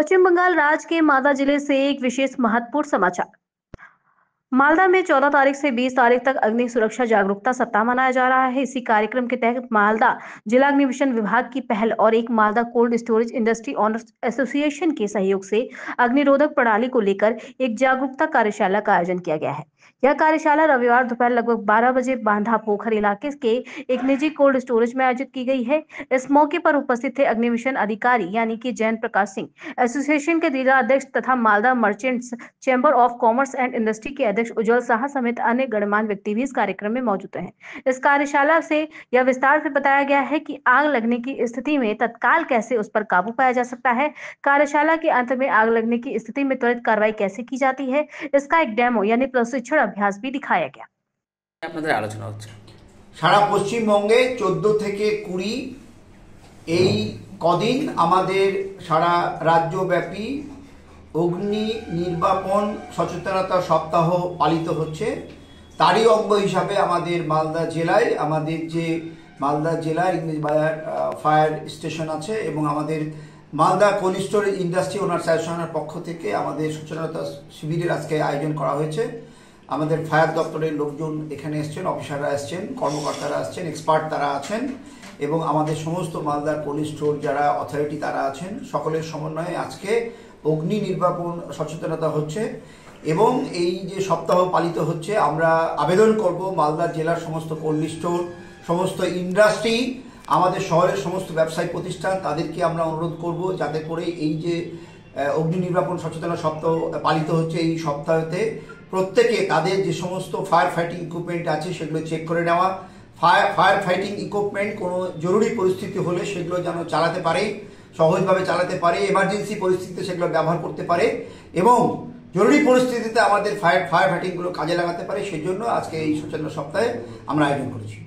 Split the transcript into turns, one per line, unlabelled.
पश्चिम बंगाल राज्य के मालदा जिले से एक विशेष महत्वपूर्ण समाचार। मालदा में 14 तारीख से 20 तारीख तक अग्नि सुरक्षा जागरूकता सप्ताह मनाया जा रहा है। इसी कार्यक्रम के तहत मालदा जिला अग्निशमन विभाग की पहल और एक Malda cold storage industry owners association के सहयोग से अग्निरोधक प्रणाली को लेकर एक जागरूकता कार्यशाला का आयोजन किया गया है। यह कार्यशाला रविवार दोपहर लगभग 12 बजे बांधा पोखर इलाके के एक निजी कोल्ड स्टोरेज में आयोजित की गई है। इस मौके पर उपस्थित थे अग्निशमन अधिकारी यानी कि जैन प्रकाश सिंह, एसोसिएशन के जिला अध्यक्ष तथा Malda merchants chamber of commerce and industry के अध्यक्ष उज्जवल साहा समेत अन्य गणमान्य व्यक्ति भी इस कार्यक्रम में मौजूद रहे। इस कार्यशाला से यह विस्तार से बताया गया है कि आग लगने की स्थिति में तत्काल कैसे उस पर काबू पाया जा सकता है। कार्यशाला के अंत में आग लगने की स्थिति में त्वरित कार्रवाई कैसे की जाती है, इसका एक डेमो यानी प्रशिक्षण अभ्यास भी दिखाया गया।
আপনাদের আলোচনা হচ্ছে
সারা পশ্চিমবঙ্গে 14 থেকে 20 এই কদিন আমাদের সারা রাজ্যব্যাপী অগ্নি নির্বাপন সচেতনতা সপ্তাহ পালিত হচ্ছে। তারই অঙ্গ হিসাবে আমাদের মালদা জেলায় মালদা জেলার ইংরেজবাজার ফায়ার স্টেশন আছে এবং আমাদের Malda cold storage industry owners অ্যাসোসিয়েশনের পক্ষ থেকে আমাদের সচেতনতা শিবিরের আজকে আয়োজন করা হয়েছে। আমাদের ফায়ার দপ্তরের লোকজন এখানে এসছেন, অফিসাররা আসছেন, কর্মকর্তারা আসছেন, এক্সপার্ট তারা আছেন এবং আমাদের সমস্ত মালদার কোল্ড স্টোর যারা অথরিটি তারা আছেন, সকলের সমন্বয়ে আজকে অগ্নি নির্বাপন সচেতনতা হচ্ছে এবং এই যে সপ্তাহ পালিত হচ্ছে আমরা আবেদন করব মালদা জেলার সমস্ত কোল্ড স্টোর, সমস্ত ইন্ডাস্ট্রি, আমাদের শহরের সমস্ত ব্যবসায়িক প্রতিষ্ঠান, তাদেরকে আমরা অনুরোধ করব যাতে করে এই যে অগ্নি নির্বাপন সচেতনতা সপ্তাহ পালিত হচ্ছে এই সপ্তাহতে প্রত্যেকে তাদের যে সমস্ত ফায়ার ফাইটিং ইকুইপমেন্ট আছে সেগুলো চেক করে নেওয়া, ফায়ার ফাইটিং ইকুইপমেন্ট কোনো জরুরি পরিস্থিতি হলে সেগুলো যেন চালাতে পারে, সহজভাবে চালাতে পারে, এমার্জেন্সি পরিস্থিতিতে সেগুলো ব্যবহার করতে পারে এবং জরুরি পরিস্থিতিতে আমাদের ফায়ার ফাইটিংগুলো কাজে লাগাতে পারে। সেজন্য আজকে এই সচেতনতা সপ্তাহে আমরা আয়োজন করেছি।